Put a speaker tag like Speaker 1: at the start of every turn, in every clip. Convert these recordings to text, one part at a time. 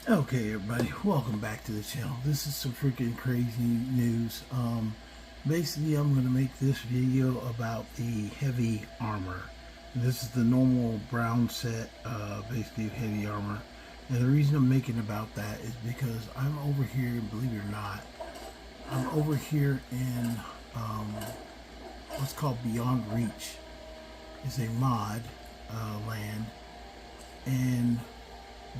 Speaker 1: Okay, everybody, welcome back to the channel. This is some freaking crazy news. Basically, I'm going to make this video about the heavy armor. This is the normal brown set, basically heavy armor. And the reason I'm making about that is because I'm over here, believe it or not, I'm over here in what's called Beyond Reach. It's a mod land, and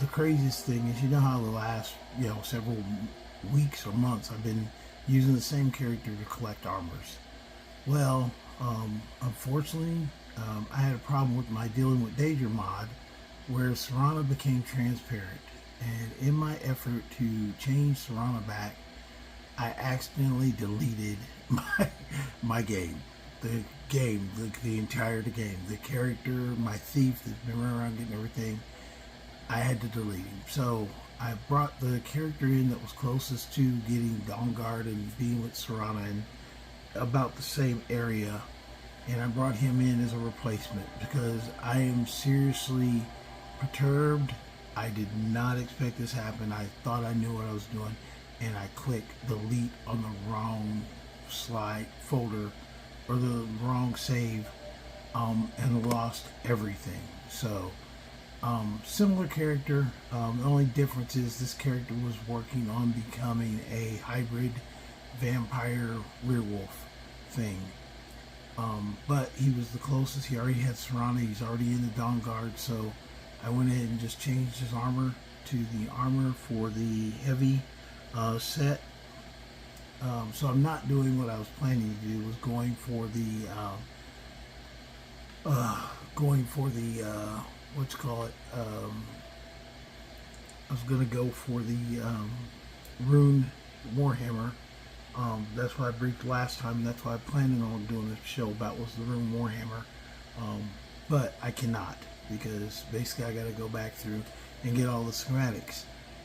Speaker 1: the craziest thing is, you know how the last, several weeks or months I've been using the same character to collect armors. Well, unfortunately, I had a problem with my dealing with Danger mod, where Serana became transparent. And in my effort to change Serana back, I accidentally deleted my game. The entire game. The character, my thief that's been running around getting everything, I had to delete him. So I brought the character in that was closest to getting Dawnguard and being with Serana in about the same area, and I brought him in as a replacement because I am seriously perturbed. I did not expect this to happen. I thought I knew what I was doing, and I clicked delete on the wrong slide folder or the wrong save, and lost everything. So similar character. The only difference is this character was working on becoming a hybrid vampire werewolf thing. But he was the closest. He already had Serana. He's already in the Dawnguard. So I went ahead and just changed his armor to the armor for the heavy set. So I'm not doing what I was planning to do. Was going for the I was gonna go for the rune warhammer. That's what I briefed last time. That's why I planned on doing this show about was the rune warhammer. But I cannot, because basically I got to go back through and get all the schematics.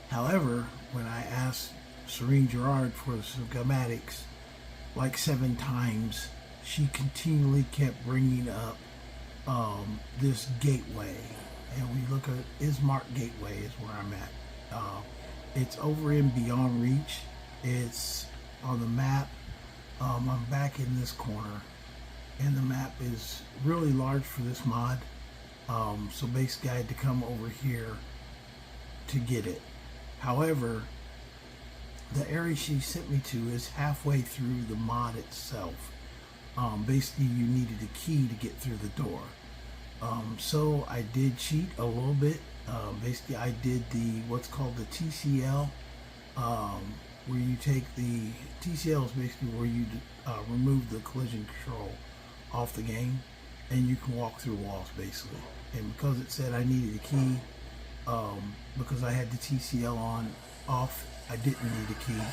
Speaker 1: However, when I asked Serene Gerard for the schematics like 7 times, she continually kept bringing up this gateway, and we look at Ismark Gateway is where I'm at. It's over in Beyond Reach. It's on the map. I'm back in this corner, and the map is really large for this mod. So basically I had to come over here to get it. However, the area she sent me to is halfway through the mod itself. Basically you needed a key to get through the door. So I did cheat a little bit. Basically I did what's called the TCL, where you take the TCL is basically where you remove the collision control off the game, and you can walk through walls basically. And because it said I needed a key, because I had the TCL off, I didn't need a key.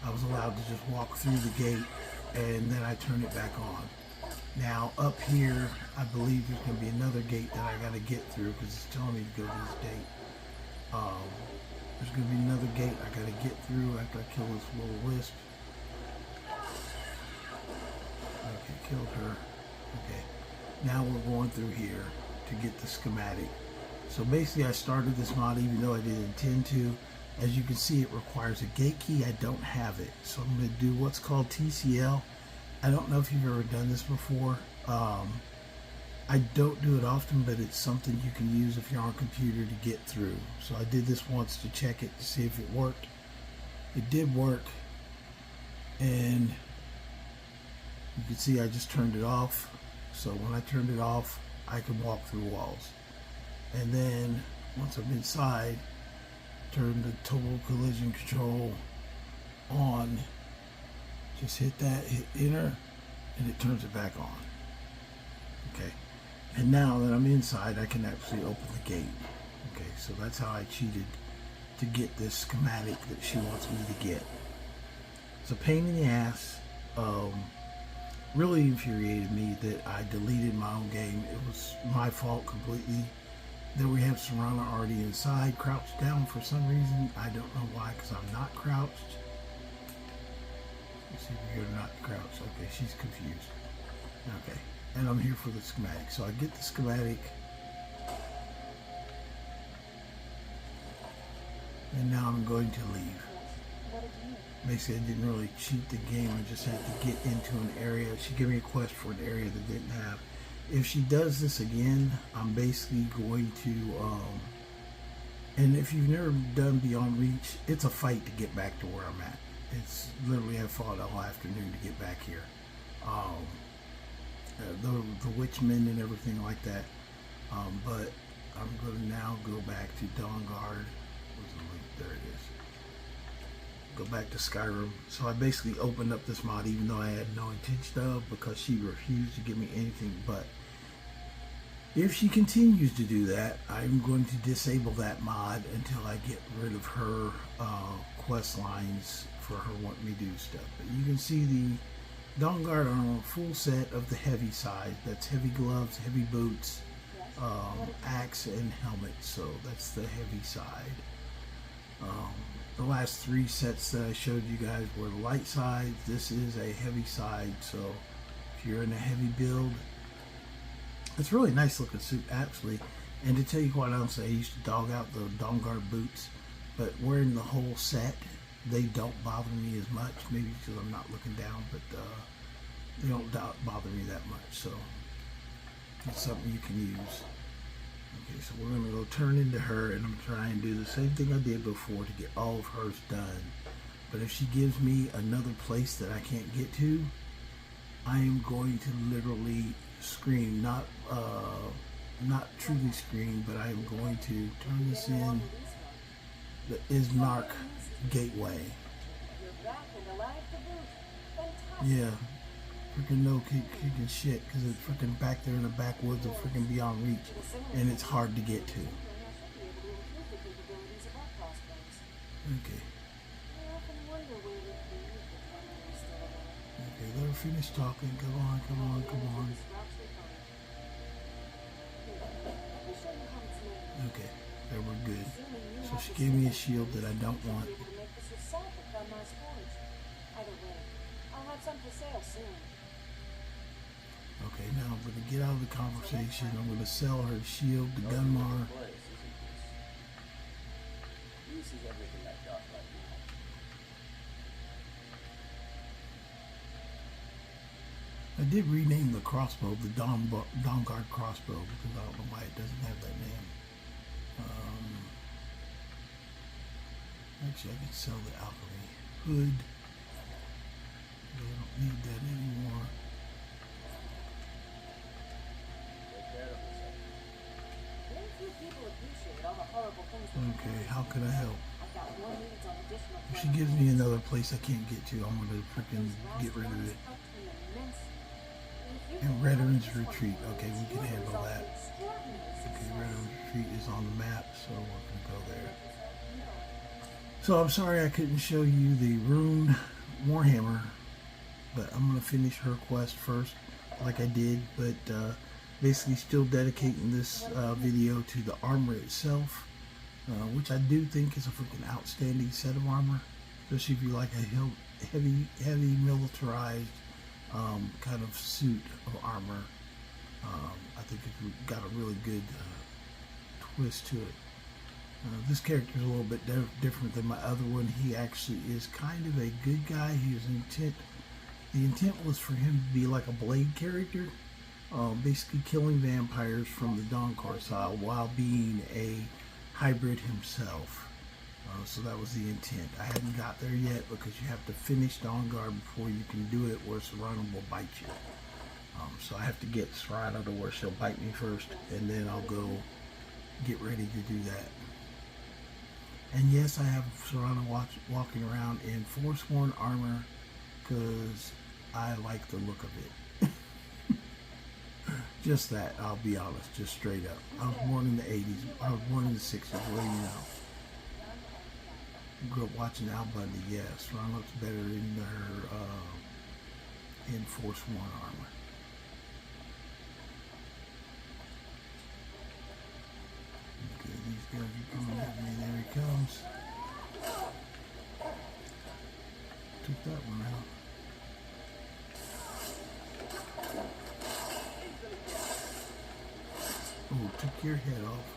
Speaker 1: I was allowed to just walk through the gate, and then I turned it back on. Now up here, I believe there's going to be another gate that I got to get through, because it's telling me to go to this gate. There's going to be another gate I got to get through after I kill this little wisp. Okay, killed her. Okay, now we're going through here to get the schematic. So basically I started this mod even though I didn't intend to. As you can see, it requires a gate key. I don't have it, so I'm going to do what's called TCL. I don't know if you've ever done this before. I don't do it often, but it's something you can use if you're on a computer to get through. So I did this once to check it to see if it worked. It did work, and you can see I just turned it off. So when I turned it off, I can walk through walls. And then once I'm inside, turn the total collision control on. Just hit that, hit enter, and it turns it back on. Okay, and now that I'm inside, I can actually open the gate. Okay, so that's how I cheated to get this schematic that she wants me to get. It's a pain in the ass. Really infuriated me that I deleted my own game. It was my fault completely. Then we have Serana already inside, crouched down for some reason. I don't know why, because I'm not crouched. Let's see if you're not crouched. Okay, she's confused. Okay, and I'm here for the schematic. So I get the schematic, And now I'm going to leave. Basically, I didn't really cheat the game. I just had to get into an area. She gave me a quest for an area that didn't have. If she does this again, I'm basically going to, and if you've never done Beyond Reach, it's a fight to get back to where I'm at. It's literally, I fought all afternoon to get back here. The witchmen and everything like that. But I'm going to now go back to Dawnguard. Where's the link? There it is. Go back to Skyrim. So I basically opened up this mod even though I had no intention of, because she refused to give me anything. But if she continues to do that, I'm going to disable that mod until I get rid of her quest lines for her wanting me to do stuff. But you can see the Dawnguard armor, full set of the heavy side. That's heavy gloves, heavy boots, axe, and helmet. So that's the heavy side. The last 3 sets that I showed you guys were the light side. This is a heavy side, so if you're in a heavy build, it's a really nice looking suit actually. And to tell you quite honestly, I used to dog out the Dawnguard boots, but wearing the whole set, they don't bother me as much. Maybe because I'm not looking down, but they don't bother me that much. So it's something you can use. Okay, so we're going to go turn into her, and I'm trying to do the same thing I did before to get all of hers done. But if she gives me another place that I can't get to, I am going to literally scream. Not truly scream, but I am going to turn this in the Ismark Gateway. Yeah. Freaking no kicking shit, because it's freaking back there in the backwoods of freaking Beyond Reach, and it's hard to get to. Okay. Okay, let her finish talking. Come on, come on, come on. Okay, there we're good. So she gave me a shield that I don't want. Okay, now I'm going to get out of the conversation. I'm going to sell her shield to Gunmar. I did rename the crossbow the Dawnguard crossbow, because I don't know why it doesn't have that name. Actually, I can sell the alchemy hood. I don't need that anymore. Okay, how can I help? If she gives me another place I can't get to, I'm going to freaking get rid of it. And Veterans Retreat. Okay, we can handle that. Okay, Veterans Retreat is on the map, so we're going to go there. So I'm sorry I couldn't show you the Rune Warhammer, but I'm going to finish her quest first, like I did, but basically still dedicating this video to the armor itself, which I do think is a freaking outstanding set of armor, especially if you like a heavy militarized kind of suit of armor. I think it's got a really good twist to it. This character is a little bit different than my other one. He actually is kind of a good guy. The intent was for him to be like a blade character, basically killing vampires from the Dawnguard style while being a hybrid himself. So that was the intent. I hadn't got there yet because you have to finish Dawnguard before you can do it, or Serrano will bite you. So I have to get Serrano to where she'll bite me first, and then I'll go get ready to do that. And yes, I have Serrano walking around in Forsworn armor because I like the look of it. Just that, I'll be honest, just straight up. I was born in the 80s. I was born in the 60s, what do you know? I grew up watching Al Bundy, yes. Ron looks better in her in Forsworn armor. Okay, these guys are coming at me. There he comes. Took that one out. Oh, took your head off.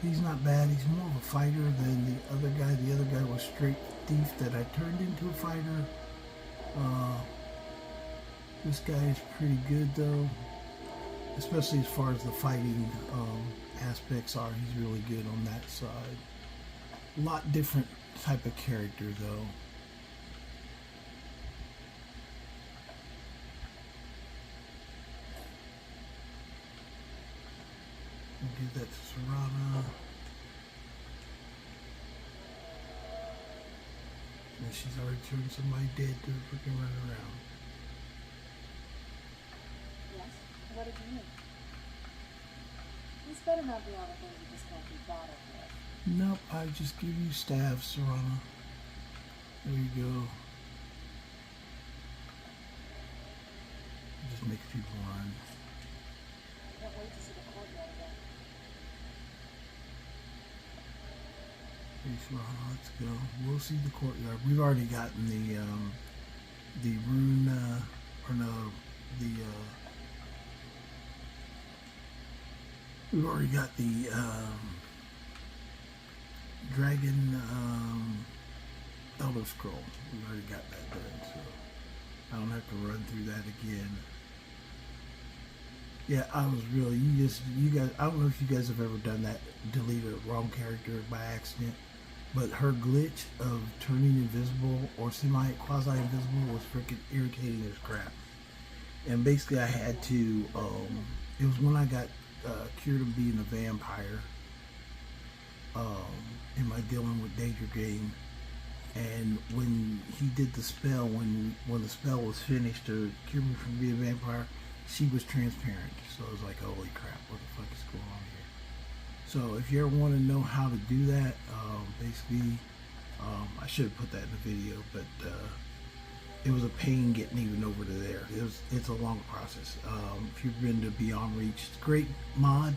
Speaker 1: He's not bad. He's more of a fighter than the other guy. The other guy was straight thief that I turned into a fighter. This guy is pretty good though, especially as far as the fighting aspects are. He's really good on that side. A lot different type of character though. We'll give that to Serana. And she's already turned somebody dead to freaking run around.
Speaker 2: Yes? What did you need? This better not be all the things you just can't be bothered with.
Speaker 1: Nope, I just give you staves, Serana. There you go. Just makes people run.
Speaker 2: I can't wait to see the courtyard again.
Speaker 1: Hey, Serana, let's go. We'll see the courtyard. We've already gotten the rune, or no, we've already got the dragon elder scroll. We've already got that done, so I don't have to run through that again. Yeah, I was really, you guys, I don't know if you guys have ever done that, delete a wrong character by accident, but her glitch of turning invisible or quasi-invisible was freaking irritating as crap. And basically I had to, it was when I got cured of being a vampire, in my dealing with Danger Game, and when he did the spell, when the spell was finished to cure me from being a vampire, she was transparent. So I was like, holy crap, what the fuck is going on here? So if you ever want to know how to do that, basically, I should have put that in the video, but it was a pain getting even over to there. It's a long process. If you've been to Beyond Reach, it's a great mod,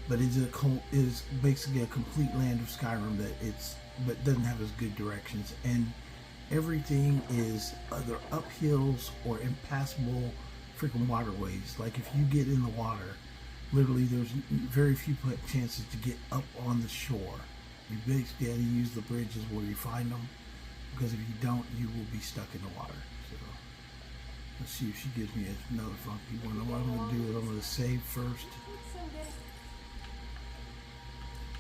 Speaker 1: but it's basically a complete land of Skyrim but doesn't have as good directions, and everything is either uphills or impassable freaking waterways. Like if you get in the water, literally there's very few chances to get up on the shore. You basically have to use the bridges where you find them, because if you don't, you will be stuck in the water. So let's see if she gives me another funky one. What I'm going to do is I'm going to save first.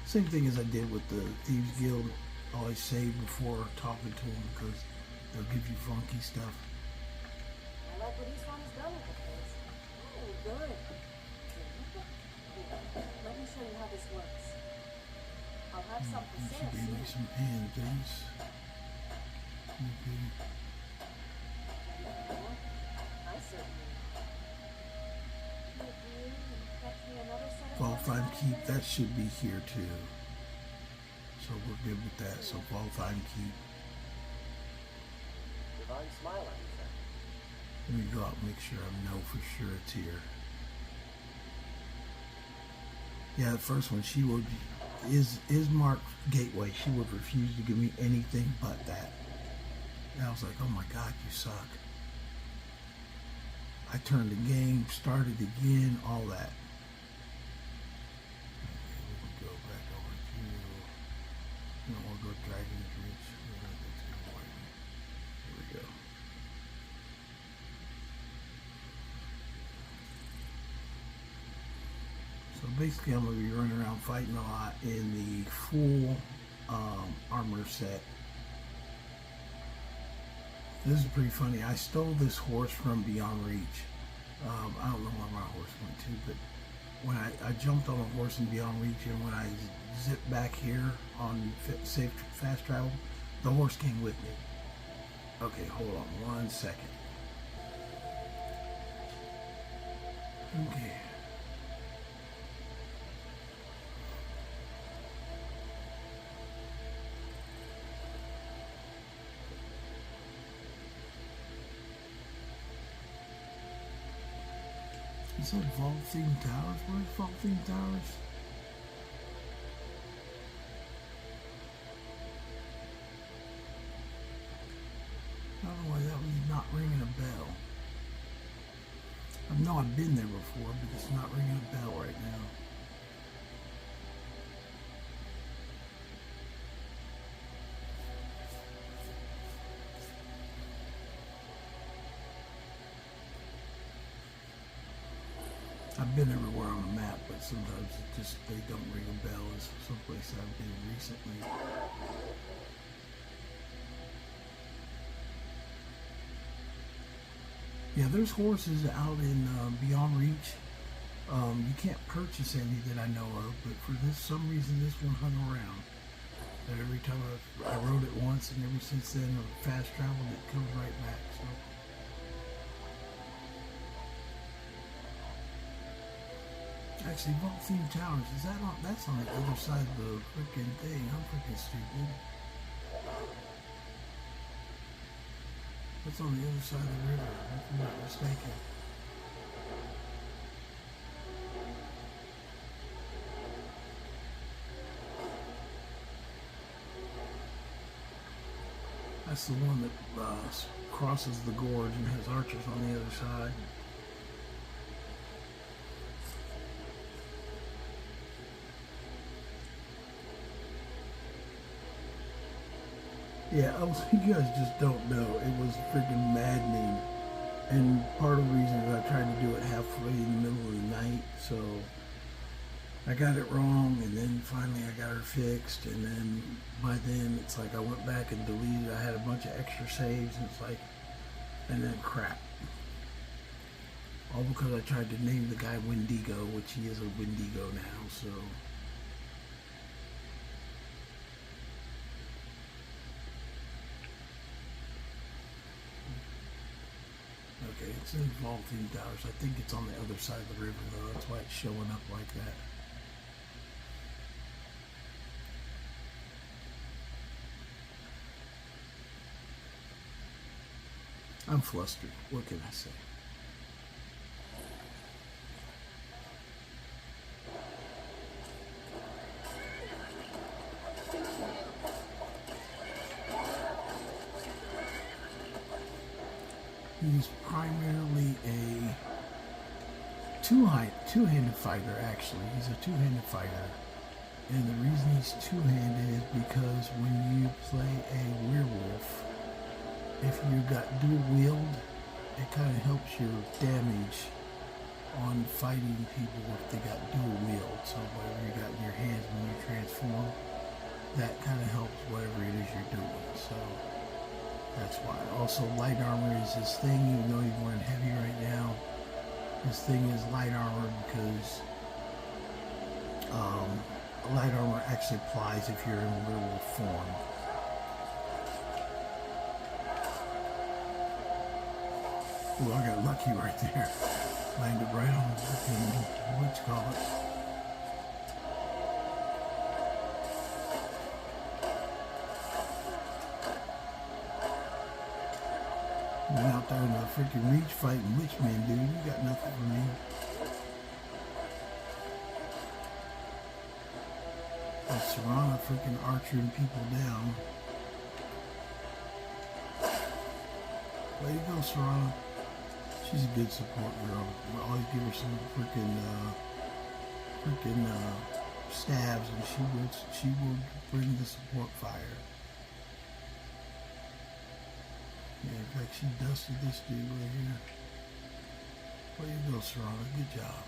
Speaker 1: Same thing as I did with the Thieves Guild. Always save before talking to them, because they'll give you funky stuff.
Speaker 2: I like what he's done with the place. Oh, good. Let me show you how this works. I'll have something to
Speaker 1: She
Speaker 2: say.
Speaker 1: gave me some hand things. Okay.
Speaker 2: I certainly will.
Speaker 1: Qualified keep, that should be here too. So we're good with that. So qualified keep.
Speaker 3: Divine smile on you, sir.
Speaker 1: Let me go out and make sure I know for sure it's here. Yeah, the first one, she would is marked gateway. She would refuse to give me anything but that. And I was like, oh my god, you suck. I turned the game, started again, all that. Okay, we can go back over to, you know, we'll go Dragon's Reach. Here we go. So basically I'm going to be running around fighting a lot in the full armor set. This is pretty funny. I stole this horse from Beyond Reach. I don't know where my horse went to, but when I jumped on a horse in Beyond Reach, and when I zipped back here on safe fast travel, the horse came with me. Okay, hold on 1 second. Okay. Is that Vaulting Towers? Where's Vaulting Towers? I don't know why that was not ringing a bell. I know I've been there before, but it's not ringing a bell right now. been everywhere on the map, but sometimes it just, they don't ring a bell. It's someplace I've been recently. Yeah, there's horses out in Beyond Reach. You can't purchase any that I know of, but for some reason this one hung around. But every time I rode it once, and ever since then I've fast traveled, it comes right back. So. Actually, Vault Theme Towers, is that on? That's on the other side of the freaking thing. I'm freaking stupid. That's on the other side of the river, if I'm not mistaken. That's the one that crosses the gorge and has archers on the other side. Yeah, you guys just don't know. It was freaking maddening. And part of the reason is I tried to do it halfway in the middle of the night, so I got it wrong, and then finally I got her fixed, and then by then it's like I went back and deleted. I had a bunch of extra saves, and it's like, and then crap. All because I tried to name the guy Wendigo, which he is a Wendigo now, so. Okay, it's in Vault Theme Towers. I think it's on the other side of the river, though. That's why it's showing up like that. I'm flustered. What can I say? He's primarily a two-handed fighter, actually. He's a two-handed fighter. And the reason he's two-handed is because when you play a werewolf, if you got dual wield, it kind of helps your damage on fighting people if they got dual wield. So whatever you got in your hands when you transform, that kind of helps whatever it is you're doing. So that's why. Also, light armor is his thing, even though he's wearing heavy right now. His thing is light armor because light armor actually applies if you're in werewolf form. Ooh, I got lucky right there. Landed right on the freaking, what you call it. Went out there in the freaking reach fighting witchmen, dude. You got nothing for me. And Serana freaking archering people down. Way to go, Serana. She's a good support girl. We'll always give her some freaking stabs, and she would bring the support fire. Yeah, in fact, she dusted this dude right here. Way you go, Serana. Good job.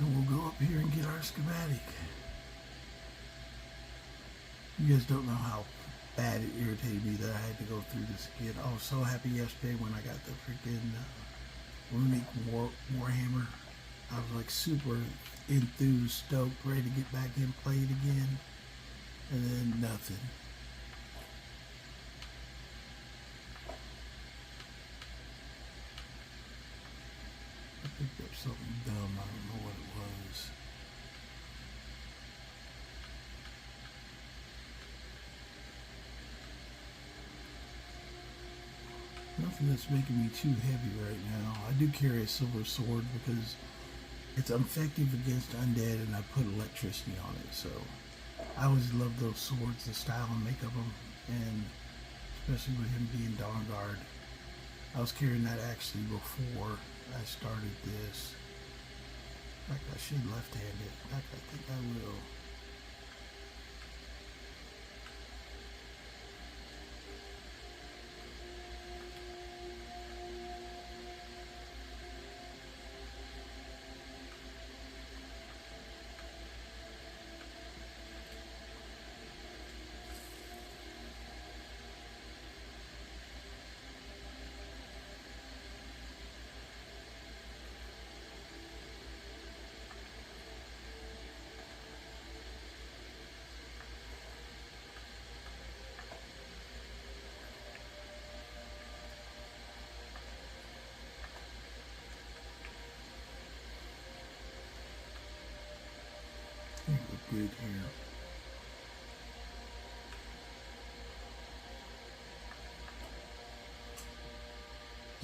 Speaker 1: And we'll go up here and get our schematic. You guys don't know how bad it irritated me that I had to go through this again. I was so happy yesterday when I got the freaking runic warhammer. I was like super enthused, stoked, ready to get back in, play it again, and then nothing. I picked up something dumb. I don't know what it was. Nothing that's making me too heavy right now. I do carry a silver sword because it's effective against undead, and I put electricity on it. So I always love those swords, the style and make of them, and especially with him being Dawnguard. I was carrying that actually before I started this. In fact, I should left-hand it. In fact, I think I will. good here.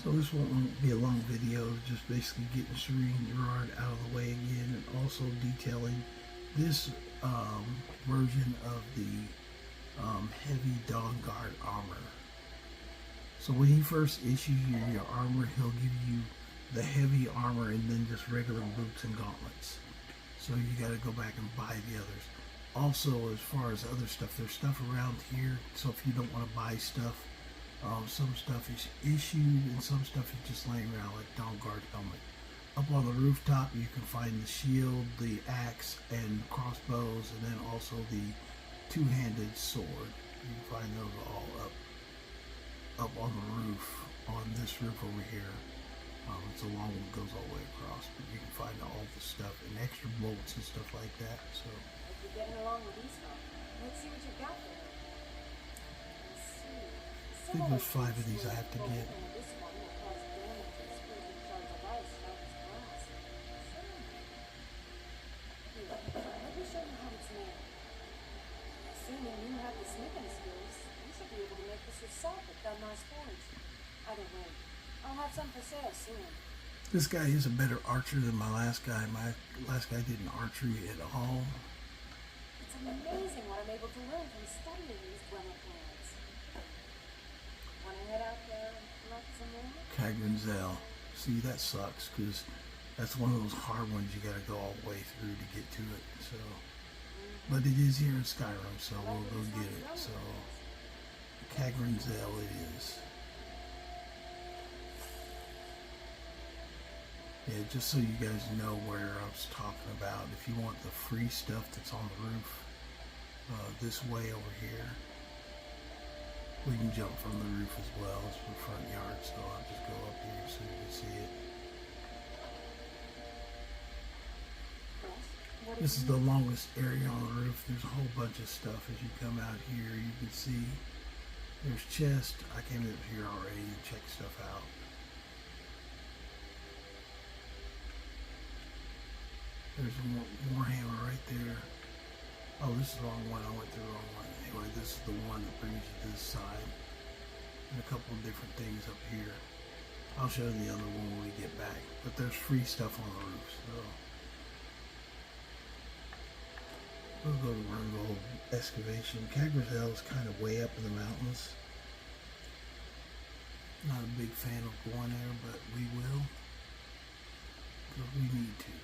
Speaker 1: So this won't be a long video, just basically getting Serene Gerard out of the way again, and also detailing this version of the heavy Dawnguard armor. So when he first issues you your armor, he'll give you the heavy armor and then just regular boots and gauntlets. So you got to go back and buy the others. Also, as far as other stuff, there's stuff around here. So if you don't want to buy stuff, some stuff is issued and some stuff is just laying around, like Dawnguard Helmet. Up on the rooftop, you can find the shield, the axe, and crossbows, and then also the two-handed sword. You can find those all up on the roof, on this roof over here. It's a long one that goes all the way across, but you can find all the stuff and extra bolts and stuff like that. So
Speaker 2: If you're getting along with these folks, let's see what you've got there. Let's see.
Speaker 1: I think there's 5 of these I have to get.
Speaker 2: This one will cause damage and spills in shards of ice like this glass. Here, let me show you how it's made. Assuming you have the smithing skills, you should be able to make this yourself at Gunmar's Forge. Either way, I'll have some for sale soon.
Speaker 1: This guy is a better archer than my last guy. My last guy didn't archery at all.
Speaker 2: It's amazing what I'm able to learn from studying these dweller plans. Want to head out there and collect some more?
Speaker 1: Kagranzel. See, that sucks, because that's one of those hard ones you gotta go all the way through to get to it. So, but it is here in Skyrim, so we'll go get it. So, Kagranzel it is. Yeah, just so you guys know where I was talking about, if you want the free stuff that's on the roof, this way over here, we can jump from the roof as well. It's the front yard, so I'll just go up here so you can see it. This is the longest area on the roof. There's a whole bunch of stuff. As you come out here, you can see there's chests. I came up here already and checked stuff out. There's more hammer right there. Oh, this is the wrong one. I went to the wrong one. Anyway, this is the one that brings you to this side. And a couple of different things up here. I'll show you the other one when we get back. But there's free stuff on the roof, so we'll go to run the whole excavation. Kagranzel is kind of way up in the mountains. Not a big fan of going there, but we will. Because we need to.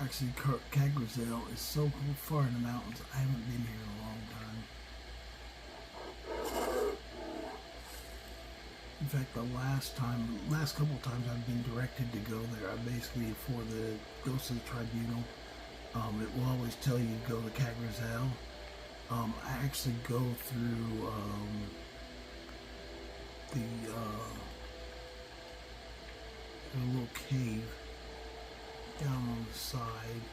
Speaker 1: Actually, Kagranzel is so far in the mountains, I haven't been here in a long time. In fact, the last couple of times I've been directed to go there, I basically, for the Ghost of the Tribunal, it will always tell you to go to Kagranzel. I actually go through the little cave down on the side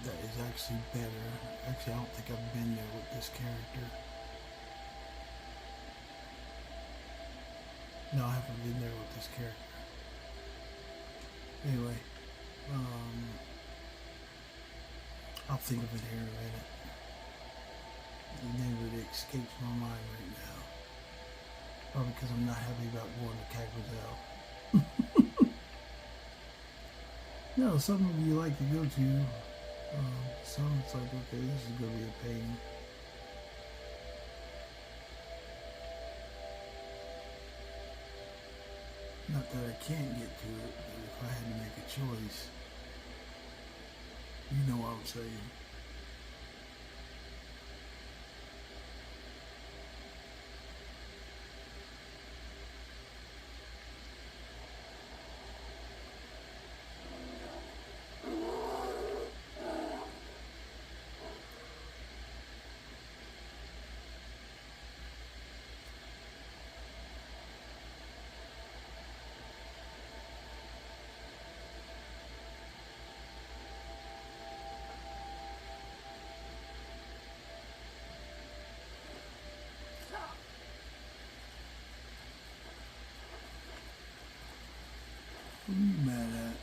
Speaker 1: that is actually better. Actually, I don't think I've been there with this character. No, I haven't been there with this character. Anyway, I'll think of it here in a minute. The name of it escapes my mind right now. Probably because I'm not happy about going to Kagranzel. No, some of you like to go to. Some it's like, okay, this is going to be a pain. Not that I can't get to it, but if I had to make a choice, you know what I'm saying. What are you mad at?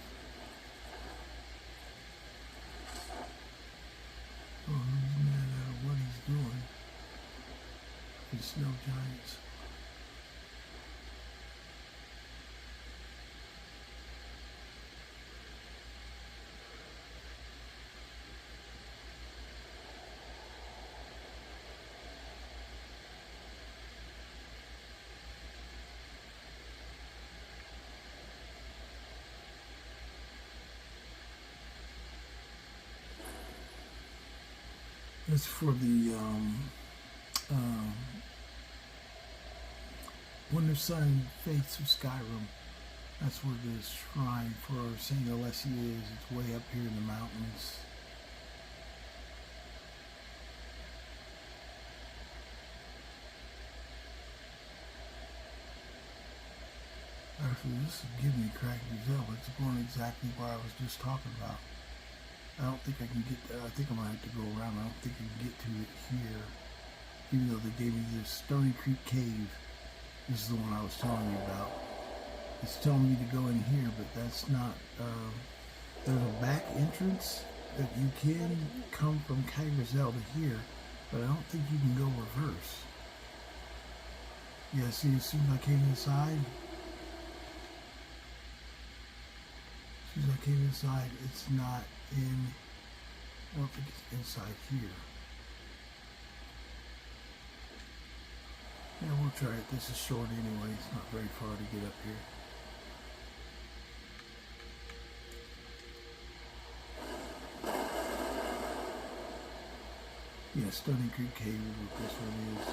Speaker 1: Oh, who's mad at what he's doing? The snow giants. It's for the Winter Sun Faiths of Skyrim. That's where the shrine for Saint Alessia is. It's way up here in the mountains. Actually, this is giving me cracked result. It's going exactly where I was just talking about. I don't think I can get there. I think I might have to go around. I don't think I can get to it here. Even though they gave me this Stony Creek Cave. This is the one I was telling you about. It's telling me to go in here, but that's not... there's a back entrance that you can come from Kyrazel to here, but I don't think you can go reverse. Yeah, see, as soon as I came inside... As soon as I came inside, it's not in... I don't think it's inside here. Yeah, we'll try it. This is short anyway. It's not very far to get up here. Yeah, Stony Creek Cave is what this one is.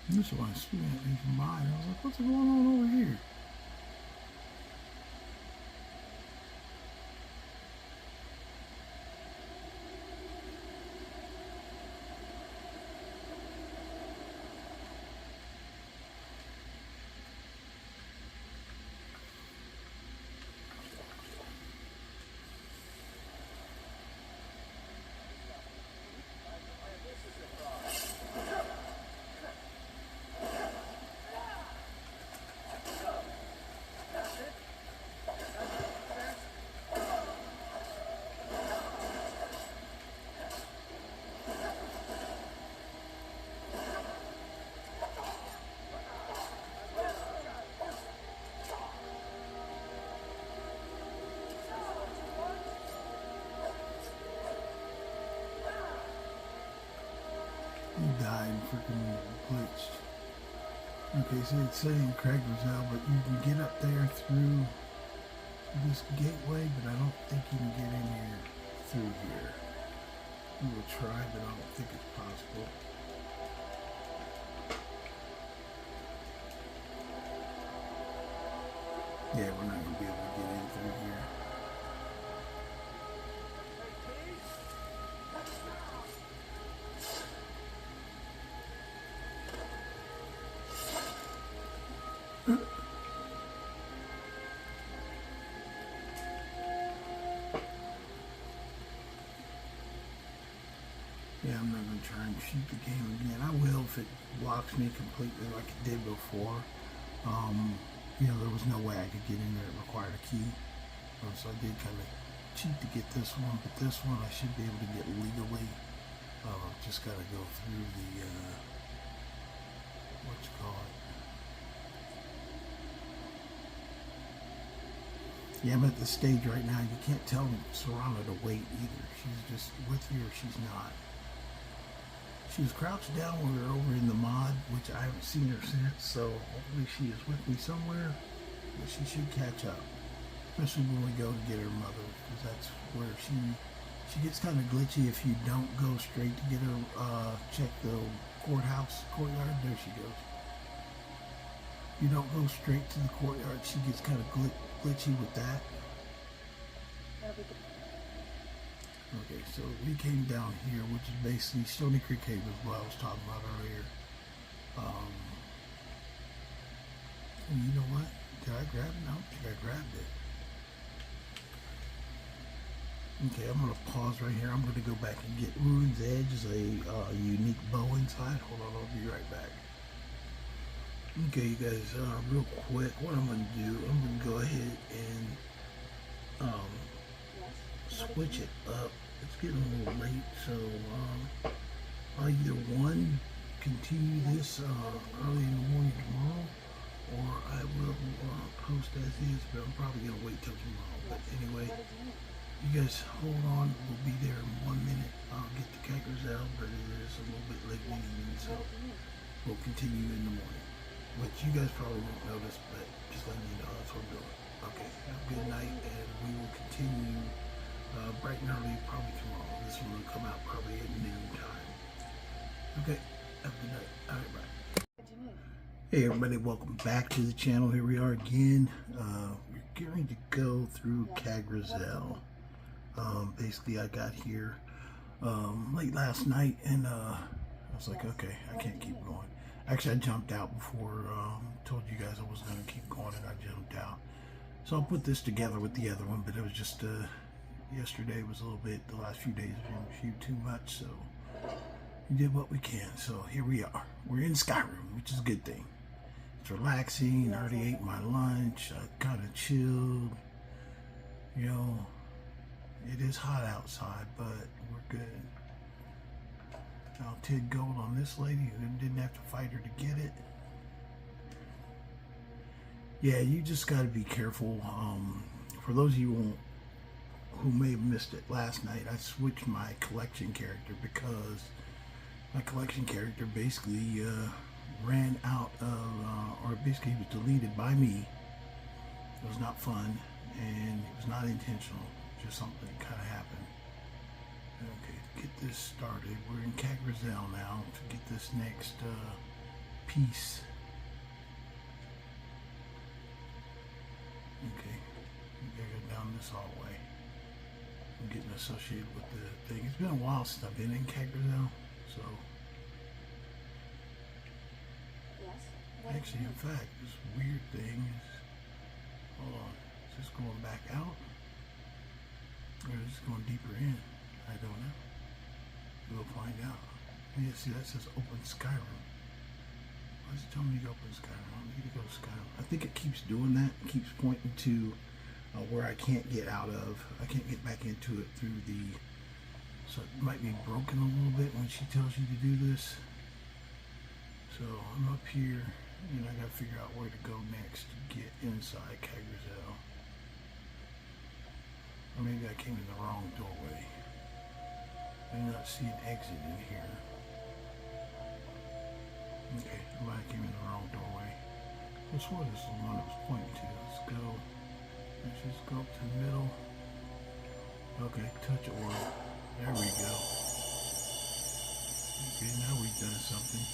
Speaker 1: This one swung at me from behind. I was like, what's going on over here? You died freaking glitched. Okay, so it's saying Craig was out, but you can get up there through this gateway, but I don't think you can get in here through here. We will try, but I don't think it's possible. Yeah, we're not going to be able to get in through here. Yeah, I'm not going to try and shoot the game again. I will if it blocks me completely like it did before. You know, there was no way I could get in there. It required a key. So I did kind of cheat to get this one, but this one I should be able to get legally. Just got to go through the, what you call it. Yeah, I'm at the stage right now. You can't tell Serrano to wait either. She's just with you or she's not. She was crouched down when we were over in the mod, which I haven't seen her since, so hopefully she is with me somewhere, but she should catch up, especially when we go to get her mother, because that's where she gets kind of glitchy if you don't go straight to get her, check the courtyard, there she goes. You don't go straight to the courtyard, she gets kind of glitchy with that. Okay, so we came down here, which is basically Stony Creek Cave, is what I was talking about earlier. And you know what? Did I grab it? No, I don't think I grabbed it. Okay, I'm going to pause right here. I'm going to go back and get Ruin's Edge, is a unique bow inside. Hold on, I'll be right back. Okay, you guys, real quick, what I'm going to do, I'm going to go ahead and switch it up. It's getting a little late, so I'll either continue this early in the morning tomorrow, or I will post as is, but I'm probably going to wait till tomorrow. But anyway, you guys hold on, we'll be there in 1 minute. I'll get the Cuirass out, but it is a little bit late in the evening, so we'll continue in the morning. Which you guys probably won't notice, but just letting you know that's what I'm doing. Okay, have a good night, and we will continue bright and early probably tomorrow. This one will come out probably at noon time. Okay, have a good night. All right, bye. Hey everybody, welcome back to the channel. Here we are again. We're going to go through Cagrazel. Basically, I got here late last night, and I was like, okay, I can't keep going. Actually, I jumped out before, told you guys I was going to keep going, and I jumped out. So I'll put this together with the other one, but it was just, yesterday was a little bit, the last few days have been a few too much, so we did what we can. So here we are. We're in Skyrim, which is a good thing. It's relaxing. I already ate my lunch. I kind of chilled. You know, it is hot outside, but we're good. Now, Tid gold on this lady who didn't have to fight her to get it. Yeah, you just got to be careful. For those of you who may have missed it last night, I switched my collection character because my collection character basically ran out of, or basically he was deleted by me. It was not fun, and it was not intentional. Just something that kind of happened. Okay, to get this started, we're in Cagrazel now to get this next piece. Okay, we gotta go down this hallway. I'm getting associated with the thing. It's been a while since I've been in Cagrazel, so. Actually, in fact, this weird thing is, hold on, is this going back out? Or is this going deeper in? I don't know. We'll find out. Yeah, see, that says open Skyrim. Why is it telling me to open Skyrim? I need to go to Skyrim. I think it keeps doing that. It keeps pointing to where I can't get out of. I can't get back into it through the... So it might be broken a little bit when she tells you to do this. So I'm up here, and I gotta figure out where to go next to get inside Cagrazel. Or maybe I came in the wrong doorway. I do not see an exit in here. Okay, I might have came in the wrong doorway. I swore this is the one it was pointing to. Let's go. Let's just go up to the middle. Okay, touch orb. There we go. Okay, now we've done something.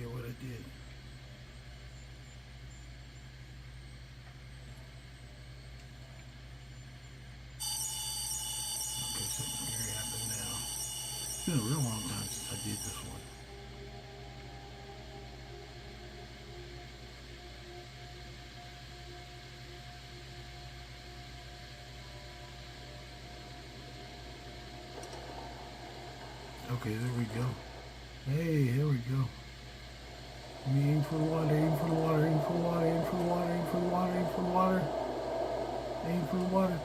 Speaker 1: What I did. Okay, something scary happened now. It's been a real long time since I did this one. Okay, there we go. Hey, here we go. Aim for the water, aim for the water, aim for the water, aim for the water, aim for the water, aim for the water. Aim for the water.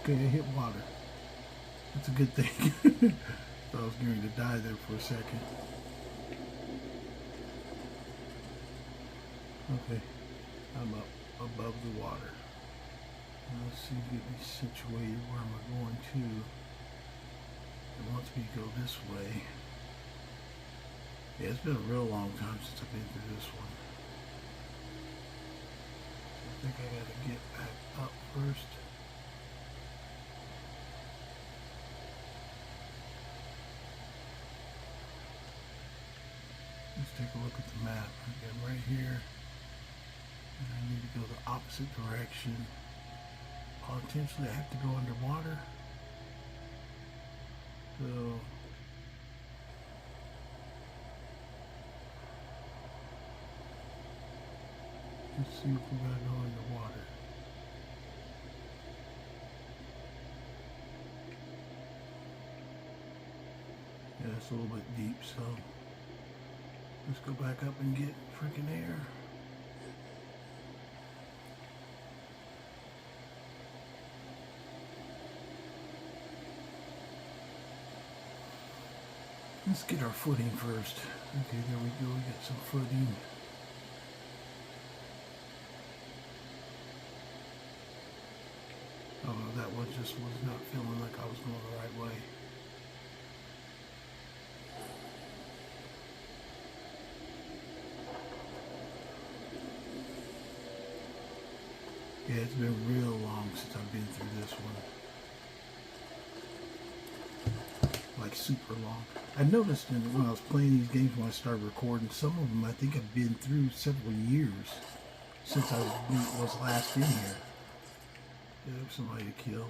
Speaker 1: Okay, I hit water. That's a good thing. Thought I was going to die there for a second. Okay, I'm up above the water. Now let's see, get me situated. Where am I going to? It wants me to go this way. Yeah, it's been a real long time since I've been through this one. So I think I gotta get back up first. Let's take a look at the map. Okay, I'm right here. And I need to go the opposite direction. Potentially I have to go underwater. So let's see if we gotta go underwater. Yeah, it's a little bit deep, so let's go back up and get freaking air. Let's get our footing first. Okay, there we go. We got some footing. Oh no, that one just was not feeling like I was going the right way. Yeah, it's been real long since I've been through this one. Like super long. I noticed when I was playing these games when I started recording, some of them I think I've been through several years since I was last in here. Yeah, somebody to kill.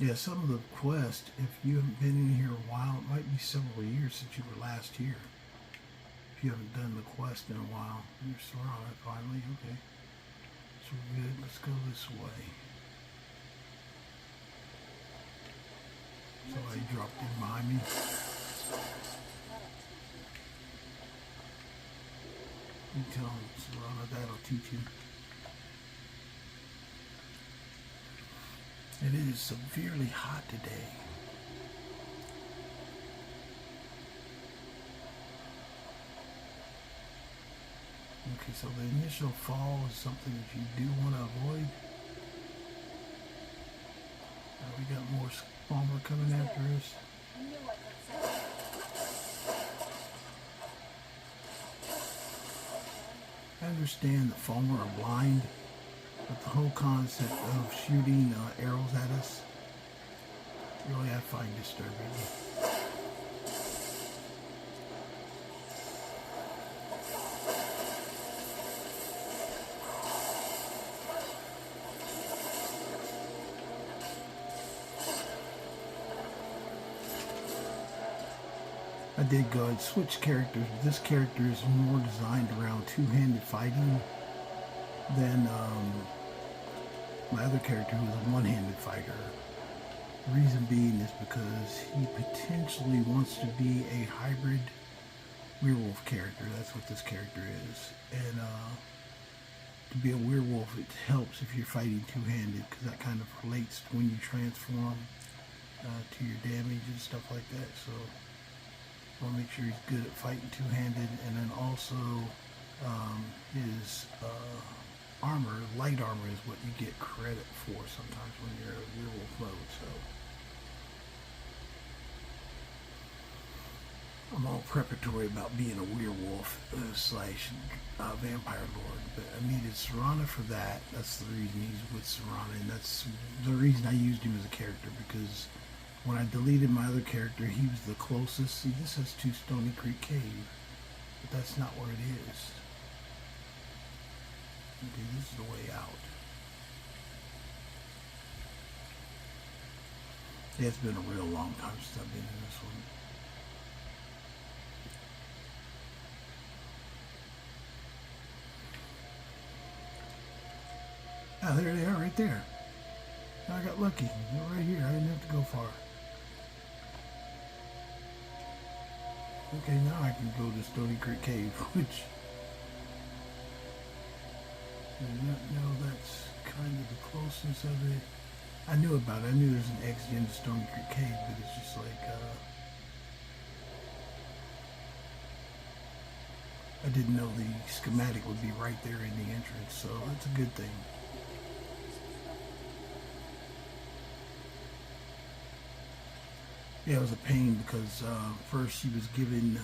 Speaker 1: Yeah, some of the quests, if you haven't been in here a while, it might be several years since you were last here. If you haven't done the quest in a while. You're surrounded finally, okay. So we're good, let's go this way. Somebody dropped in behind me. You tell him, Serrano, that'll teach him. It is severely hot today. Okay, so the initial fall is something that you do want to avoid. We got more Gunmar coming after us. I understand that Gunmar are blind, but the whole concept of shooting arrows at us, really I find disturbing. I did go and switch characters, but this character is more designed around two-handed fighting than my other character who is a one-handed fighter. The reason being is because he potentially wants to be a hybrid werewolf character. That's what this character is. And to be a werewolf, it helps if you're fighting two-handed because that kind of relates to when you transform to your damage and stuff like that. So I want to make sure he's good at fighting two-handed, and then also his armor, light armor, is what you get credit for sometimes when you're in werewolf mode. So I'm all preparatory about being a werewolf slash vampire lord, but I needed Serrano for that. That's the reason he's with Serrano, and that's the reason I used him as a character, because when I deleted my other character, he was the closest. See, this has 2 Stony Creek Cave, but that's not where it is. Okay, this is the way out. Yeah, it's been a real long time since I've been in this one. Ah, there they are, right there. I got lucky. They're right here. I didn't have to go far. Okay, now I can go to Stony Creek Cave, which I did not know that's kind of the closeness of it. I knew about it. I knew there's an exit into Stony Creek Cave, but it's just like, I didn't know the schematic would be right there in the entrance, so that's a good thing. Yeah, it was a pain because first she was given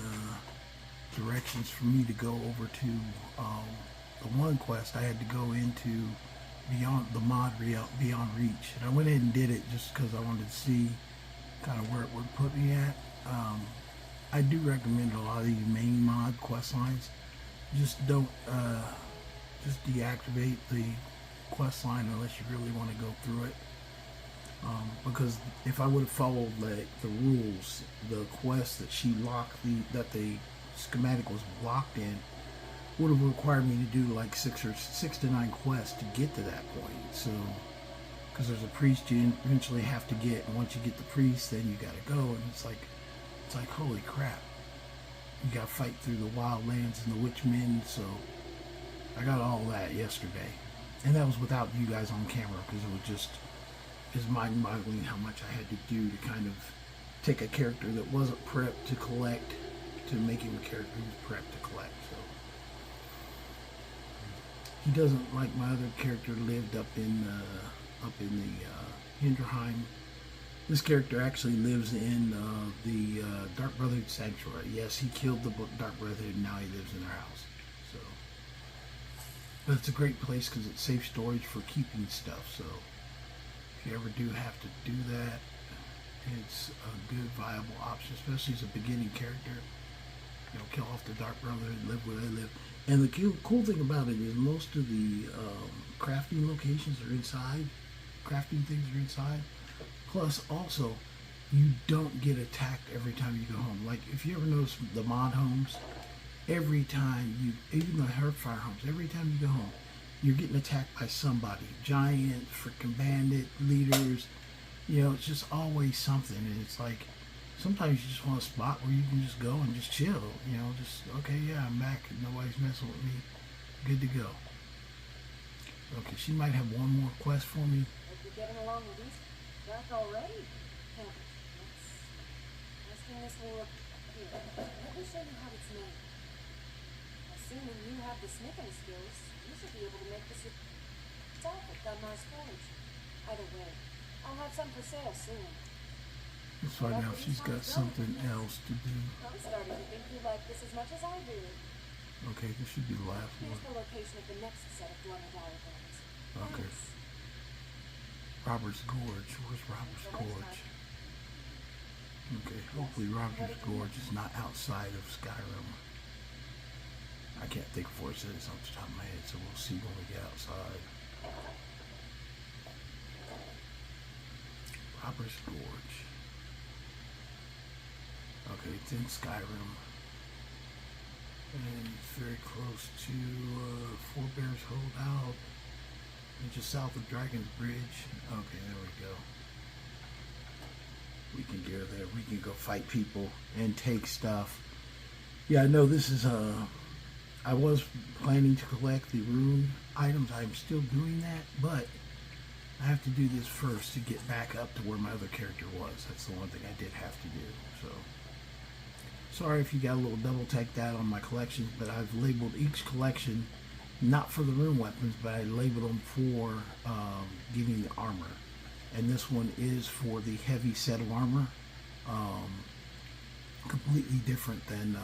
Speaker 1: directions for me to go over to the one quest. I had to go into Beyond the mod Beyond Reach, and I went ahead and did it just because I wanted to see kind of where it would put me at. I do recommend a lot of these main mod quest lines. Just don't just deactivate the quest line unless you really want to go through it. Because if I would have followed the rules, the quest that she locked that the schematic was locked in would have required me to do like 6 to 9 quests to get to that point. So, because there's a priest you eventually have to get, and once you get the priest, then you got to go, and it's like holy crap, you got to fight through the wild lands and the witchmen. So I got all that yesterday, and that was without you guys on camera because it was just. Is mind-boggling how much I had to do to kind of take a character that wasn't prepped to collect to make him a character who's prepped to collect. So he doesn't like my other character lived up in the Hinderheim. This character actually lives in the Dark Brotherhood Sanctuary. Yes, he killed the Dark Brotherhood, and now he lives in their house. So, but it's a great place because it's safe storage for keeping stuff. So. If you ever do have to do that, it's a good, viable option, especially as a beginning character. You know, kill off the Dark Brotherhood, live where they live. And the cool thing about it is most of the crafting locations are inside. Crafting things are inside. Plus, also, you don't get attacked every time you go home. Like, if you ever notice the mod homes, every time even the Hearthfire homes, every time you go home, you're getting attacked by somebody. Giant, freaking bandit, leaders. You know, it's just always something. And it's like, sometimes you just want a spot where you can just go and just chill. You know, just, okay, yeah, I'm back. Nobody's messing with me. Good to go. Okay, she might have one more quest for me.
Speaker 2: Hope you're getting along with these back already. Let's clean this whole up. Here, let me show you how it's made. Assuming you have the smithing skills, you should be able to make this yourself at Gunmar's Forge. Either way, I'll have some for sale soon.
Speaker 1: Let's find out if she's got something else to do.
Speaker 2: I'm starting to think you like this as much as I do.
Speaker 1: Okay, this should be the last one.
Speaker 2: Here's the location of the next set of dormant diagrams.
Speaker 1: Okay.
Speaker 2: Thanks.
Speaker 1: Robert's Gorge. Where's Robert's Gorge? Okay, hopefully Robert's Gorge is not outside of Skyrim. I can't think of where it says off the top of my head, so we'll see when we get outside. Robert's Gorge. Okay, it's in Skyrim. And it's very close to Four Bears Holdout. And just south of Dragon's Bridge. Okay, there we go. We can go there. We can go fight people and take stuff. Yeah, I know this is I was planning to collect the rune items. I'm still doing that, but I have to do this first to get back up to where my other character was. That's the one thing I did have to do. So, sorry if you got a little double take that on my collection, but I've labeled each collection not for the rune weapons, but I labeled them for getting the armor. And this one is for the heavy set of armor. Completely different than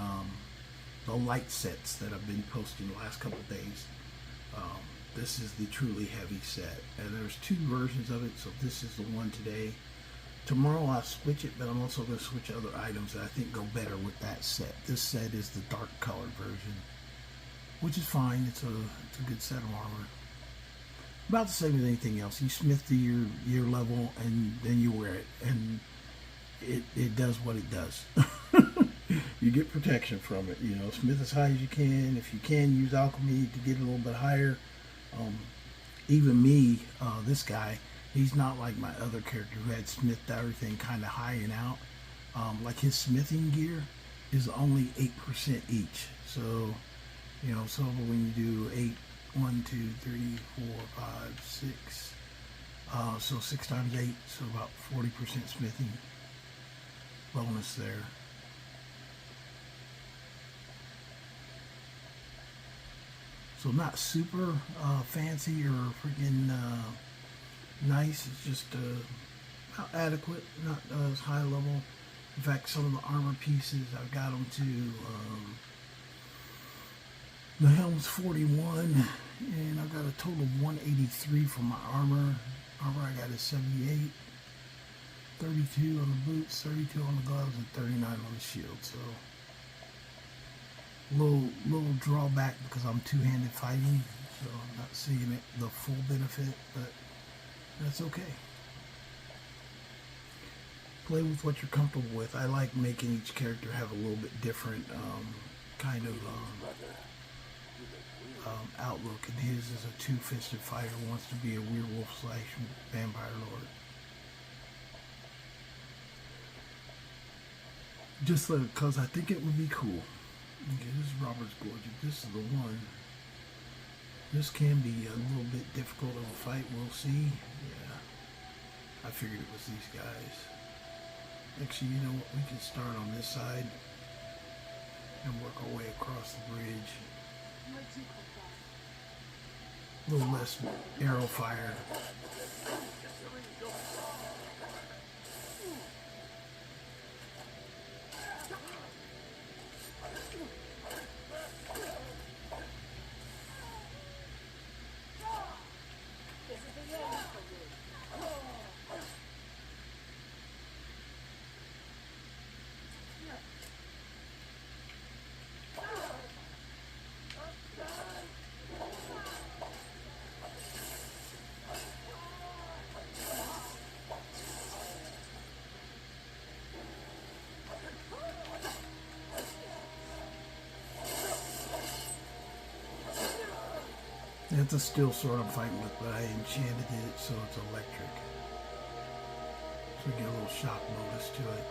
Speaker 1: the light sets that I've been posting the last couple of days. This is the truly heavy set, and there's 2 versions of it, so this is the one today. Tomorrow I'll switch it, but I'm also going to switch other items that I think go better with that set. This set is the dark colored version, which is fine. It's a good set of armor. About the same as anything else. You smith to your level, and then you wear it, and it does what it does. You get protection from it. You know, smith as high as you can. If you can, use alchemy to get a little bit higher. Even me, this guy, he's not like my other character who had smithed everything kind of high and out. Like his smithing gear is only 8% each. So, you know, so when you do 1, 2, 3, 4, 5, 6, so 6 times 8, so about 40% smithing bonus there. So not super fancy or freaking nice. It's just about adequate, not as high level. In fact, some of the armor pieces I've got them to. The helm's 41, and I've got a total of 183 for my armor. Armor I got is 78, 32 on the boots, 32 on the gloves, and 39 on the shield. So little drawback because I'm two-handed fighting, so I'm not seeing it the full benefit, but that's okay. Play with what you're comfortable with. I like making each character have a little bit different kind of outlook, and his is a two-fisted fighter who wants to be a werewolf / vampire lord. Just because I think it would be cool. Okay, this is Robert's Gorge. If this is the one, this can be a little bit difficult of a fight. We'll see. Yeah, I figured it was these guys. Actually, you know what? We can start on this side and work our way across the bridge. A little less arrow fire. It's a steel sword I'm fighting with, but I enchanted it so it's electric. So we get a little shock bonus to it.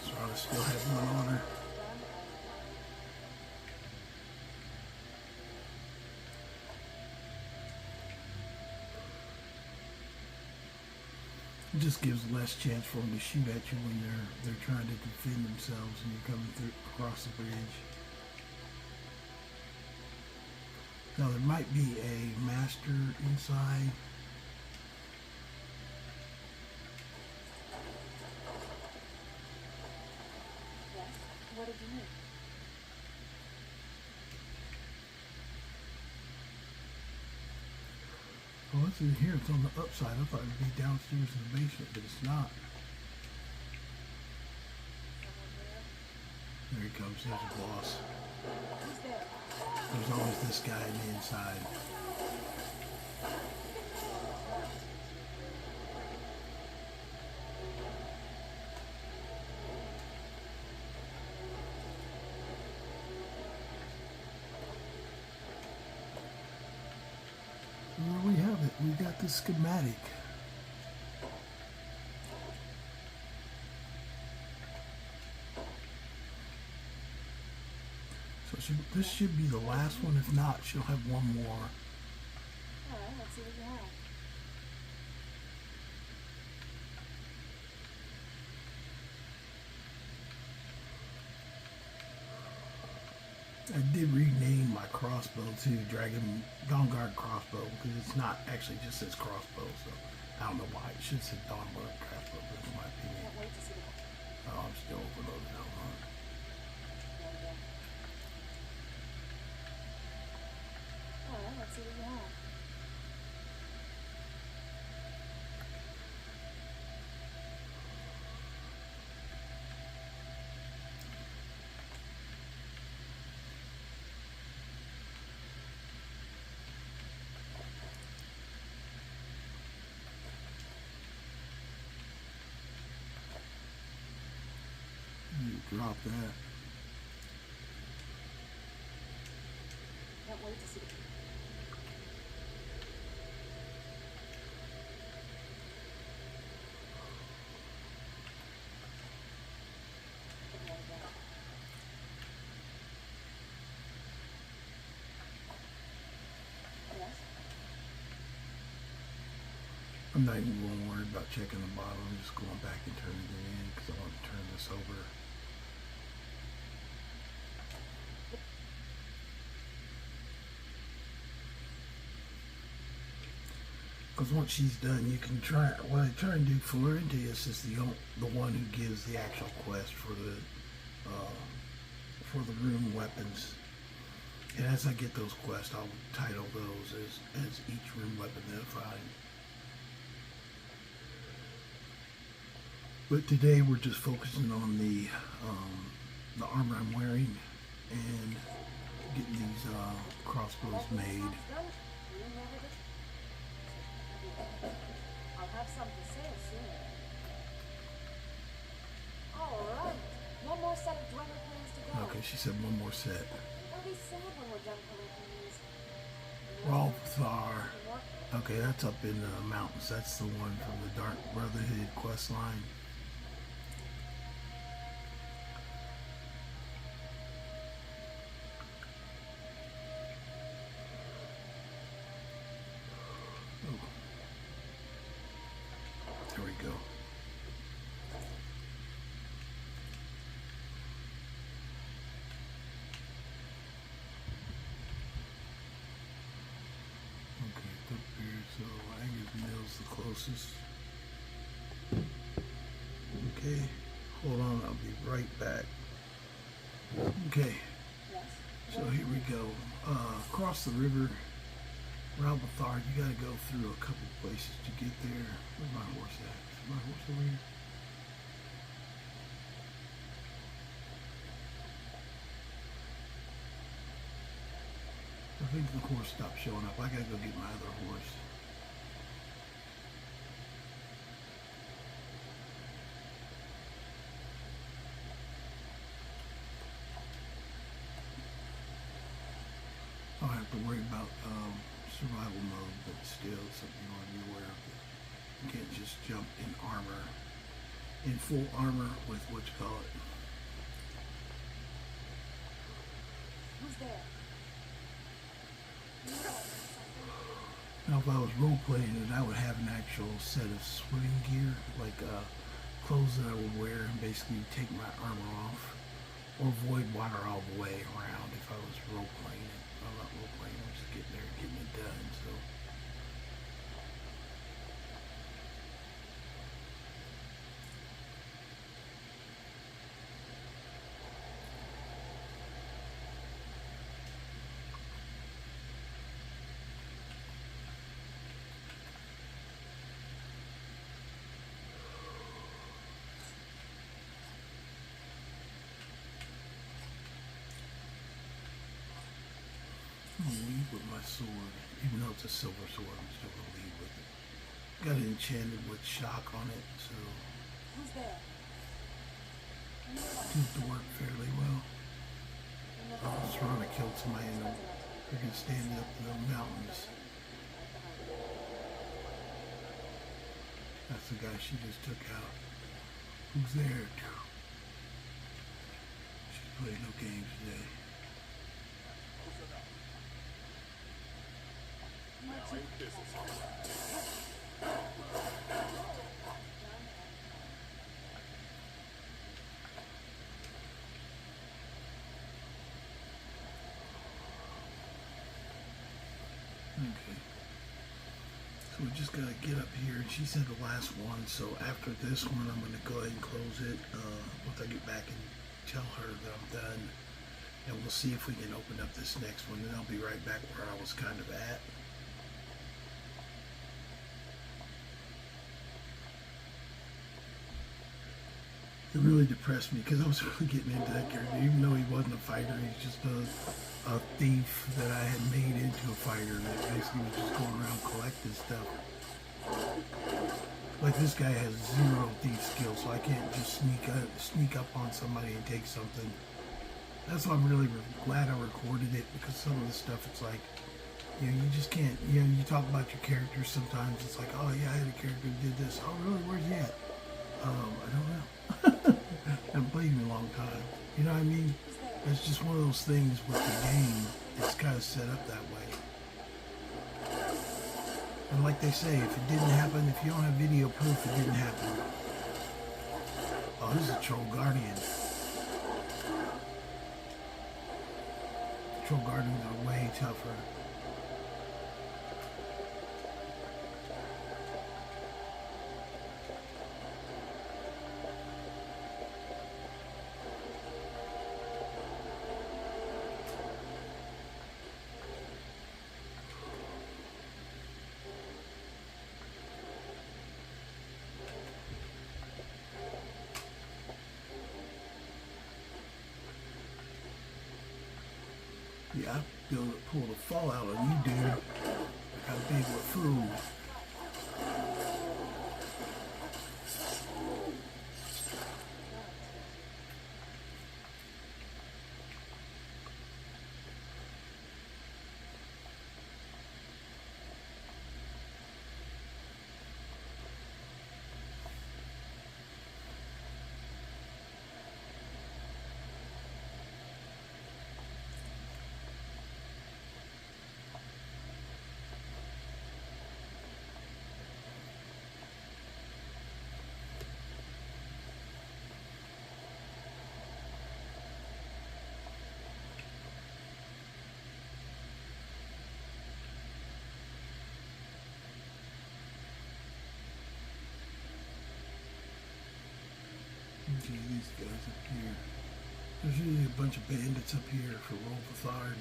Speaker 1: So I still have one on her. It just gives less chance for them to shoot at you when they're trying to defend themselves and you're coming through across the bridge. Now there might be a master inside.
Speaker 2: Yes? What did you need?
Speaker 1: Well, it's in here. It's on the upside. I thought it'd be downstairs in the basement, but it's not. There he comes. There's a boss.
Speaker 2: Who's there?
Speaker 1: There's always this guy on the inside. And there we have it. We got the schematic. So this should be the last one. If not, she'll have one more.
Speaker 2: Alright, let's see what you have.
Speaker 1: I did rename my crossbow to Dawnguard crossbow because it's not actually just says crossbow, so I don't know why it should say Dawnguard crossbow, but it's my opinion.
Speaker 2: Can't wait to see the
Speaker 1: Oh, I'm still overloaded. Hold on.
Speaker 2: Alright, let's see what you have.
Speaker 1: Drop that.
Speaker 2: Can't wait to see the Yes?
Speaker 1: I'm not even going to worry about checking the bottom. I'm just going back and turning it in because I want to turn this over. Because once she's done, you can try. What I try and do, Florentius is the one who gives the actual quest for the room weapons. And as I get those quests, I'll title those as each room weapon that I find. But today we're just focusing on the armor I'm wearing and getting these crossbows made.
Speaker 2: I'll have some for sale soon. Alright, one more set of dweller plans to go.
Speaker 1: Okay, she said one more set.
Speaker 2: They'll be sad when we're done collecting these.
Speaker 1: Ralthar. Okay, that's up in the mountains. That's the one from the Dark Brotherhood quest line. There we go. Okay, up here, so Angus Mill's the closest. Okay, hold on, I'll be right back. Okay, so here we go. Across the river, Ralthar, you gotta go through a couple places to get there. Where's my horse at? Is my horse over here? I think the horse stopped showing up. I gotta go get my other horse. I don't have to worry about survival mode, but still it's something you want to be aware of. You can't just jump in armor, in full armor with what you call it.
Speaker 2: Who's there?
Speaker 1: Now, if I was role playing it, I would have an actual set of swimming gear, like clothes that I would wear, and basically take my armor off, or avoid water all the way around if I was role playing it. I'm not role playing, I'm just getting there, getting it done. So. I'm gonna lead with my sword, even though it's a silver sword, I'm still gonna lead with it. Got it enchanted with shock on it, so
Speaker 2: Who's there?
Speaker 1: seems to work fairly well. I was trying to kill somebody in the freaking standing up in the mountains. That's the guy she just took out. Who's there? She's playing no games today. Okay. So we just gotta get up here, and she said the last one, so after this one I'm gonna go ahead and close it once I get back and tell her that I'm done, and we'll see if we can open up this next one, and I'll be right back where I was kind of at. It really depressed me because I was really getting into that character, even though he wasn't a fighter. He's just a thief that I had made into a fighter that basically was just going around collecting stuff. Like, this guy has zero thief skill, so I can't just sneak up on somebody and take something. That's why I'm really glad I recorded it, because some of the stuff, it's like, you know, you just can't, you know, you talk about your characters sometimes, it's like, oh yeah, I had a character who did this. Oh really, where's he at? I don't know. I haven't played in a long time. You know what I mean? It's just one of those things with the game. It's kind of set up that way. And like they say, if it didn't happen, if you don't have video proof, it didn't happen. Oh, this is a Troll Guardian. Troll Guardians are way tougher. Yeah, I pulled a fallout on you, dude. I got big with food. Okay, these guys up here. There's usually a bunch of bandits up here for Rolthard.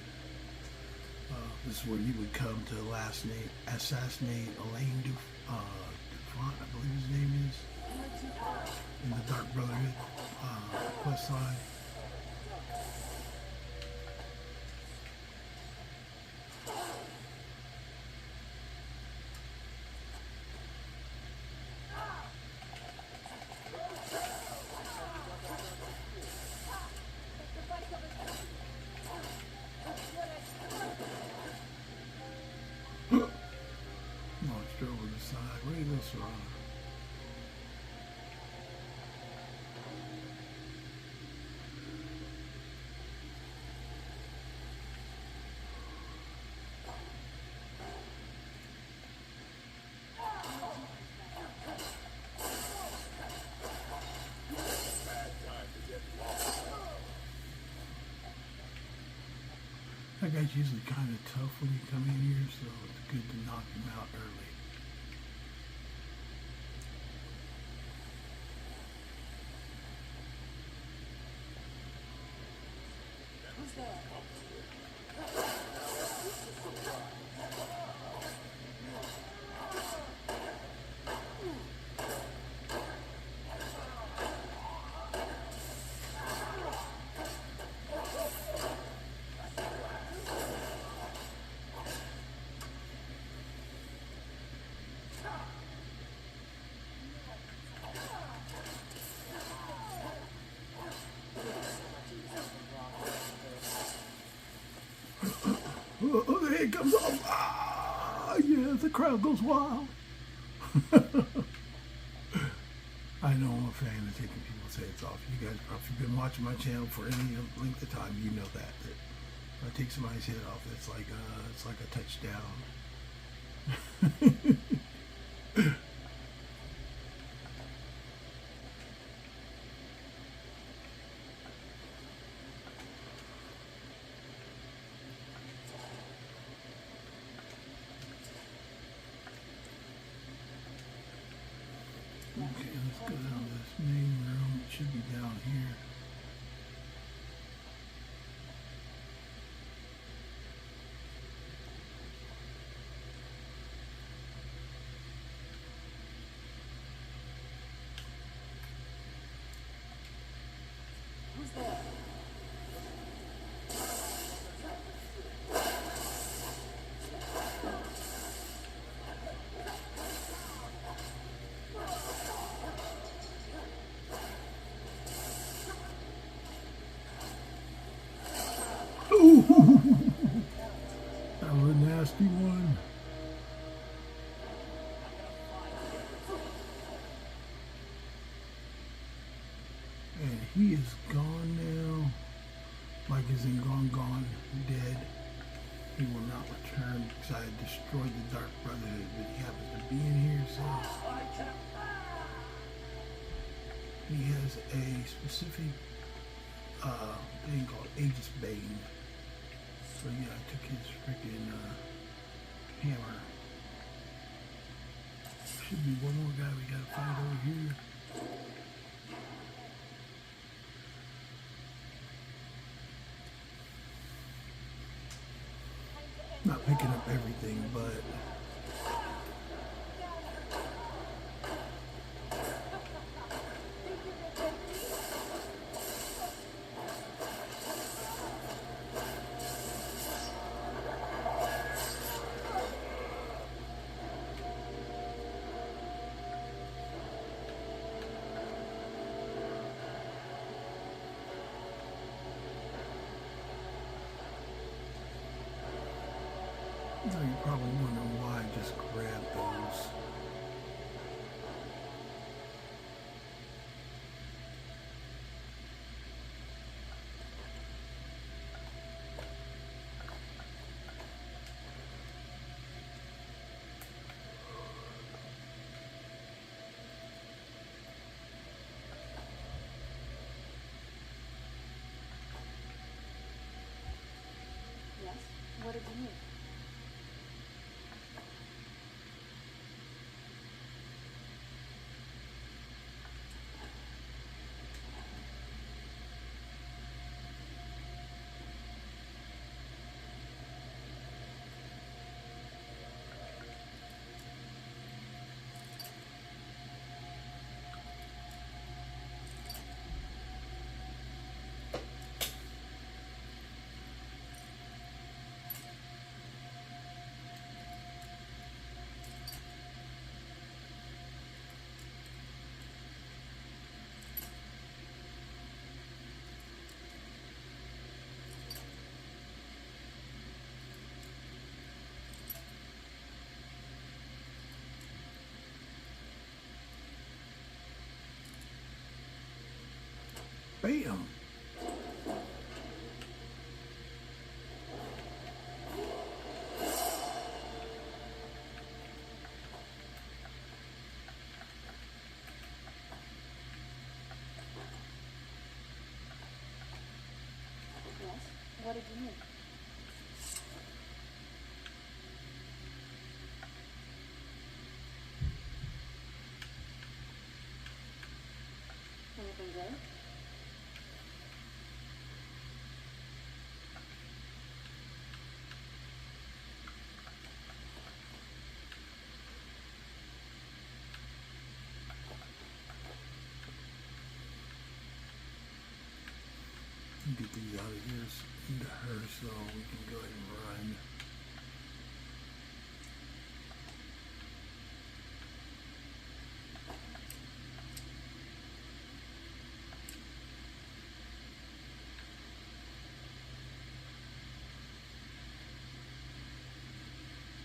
Speaker 1: This is where you would come to assassinate Elaine Dufont, I believe his name is, in the Dark Brotherhood quest line. Over the side. Where did this run? That guy's usually kind of tough when you come in here, so it's good to knock him out early. Oh, there it comes off. Ah, yeah, the crowd goes wild. I know I'm a fan of taking people's heads off. You guys, if you've been watching my channel for any length of time, you know that if I take somebody's head off, it's like a touchdown. Okay, let's go down to this main room. It should be down here.
Speaker 2: Who's there?
Speaker 1: That was a nasty one. And he is gone now. Like is in gone, dead. He will not return because I had destroyed the Dark Brotherhood, but he happens to be in here, so he has a specific thing called Aegis Bane. So yeah, I took his freaking hammer. Should be one more guy we gotta fight over here. Not picking up everything, but So you're probably wondering why I just grabbed those.
Speaker 2: Yes? What did you need?
Speaker 1: Bam!
Speaker 2: Yes? What did you need? Anything good?
Speaker 1: Get these out of here into her so we can go ahead and run.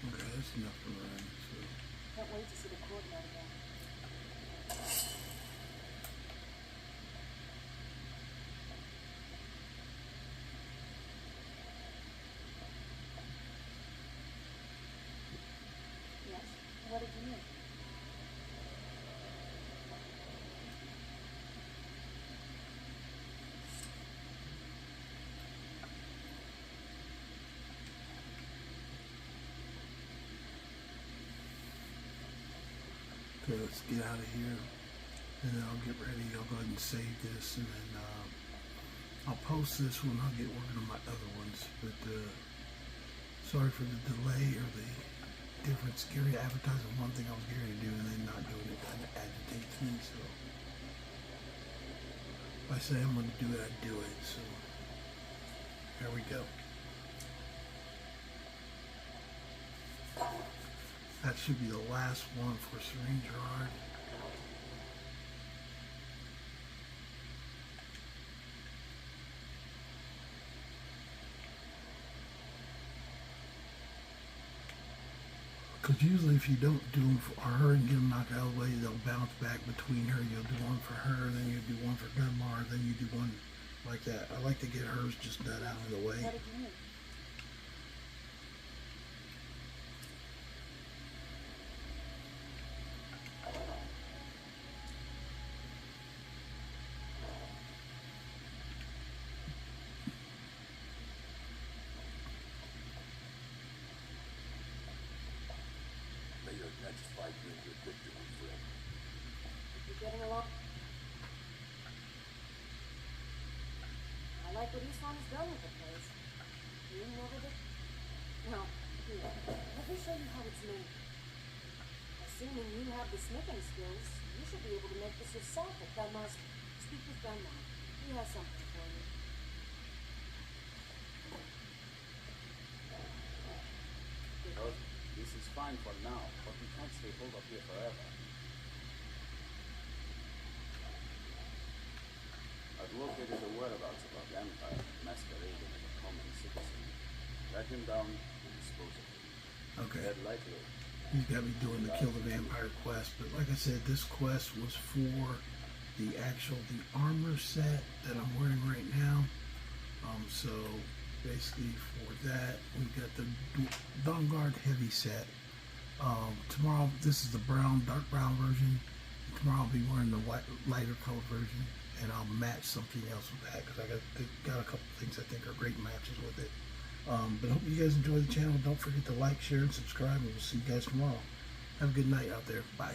Speaker 1: Okay, that's enough to run. So
Speaker 2: Can't wait to see the coordinate again. Yes? What did you need?
Speaker 1: okay, let's get out of here, and then I'll get ready. I'll go ahead and save this, and then I'll post this when I get working on my other ones. But sorry for the delay or the difference. Gary advertising one thing I was going to do and then not doing it kind of agitates me. So if I say I'm going to do it, I do it. So there we go. That should be the last one for Syringe Rod. Because usually if you don't do them for her and get them knocked out of the way, they'll bounce back between her. You'll do one for her, then you do one for Gunmar, then you do one like that. I like to get hers just that out of the way.
Speaker 2: What did you need?
Speaker 3: May your next fight bring you victory, friend.
Speaker 2: You getting along? I like what Eastron has done with the place. You never did? No. Here, let me show you how it's made. Assuming you have the smithing skills, you should be able to make this yourself at Gunmar's. Speak with Gunmar. He has something for you.
Speaker 4: Well, this is fine for now, but we can't stay holed up here forever. I've located the whereabouts of our vampire masquerading as a common citizen. Track him down and dispose of him.
Speaker 1: Okay.
Speaker 4: Dead likely.
Speaker 1: He's got me doing the Kill the Vampire quest, but like I said, this quest was for the armor set that I'm wearing right now. So basically for that, we've got the Dawnguard Heavy set. Tomorrow, this is the dark brown version. Tomorrow I'll be wearing the lighter color version, and I'll match something else with that because I got a couple things I think are great matches with it. But I hope you guys enjoy the channel. Don't forget to like, share, and subscribe, and we'll see you guys tomorrow. Have a good night out there. Bye.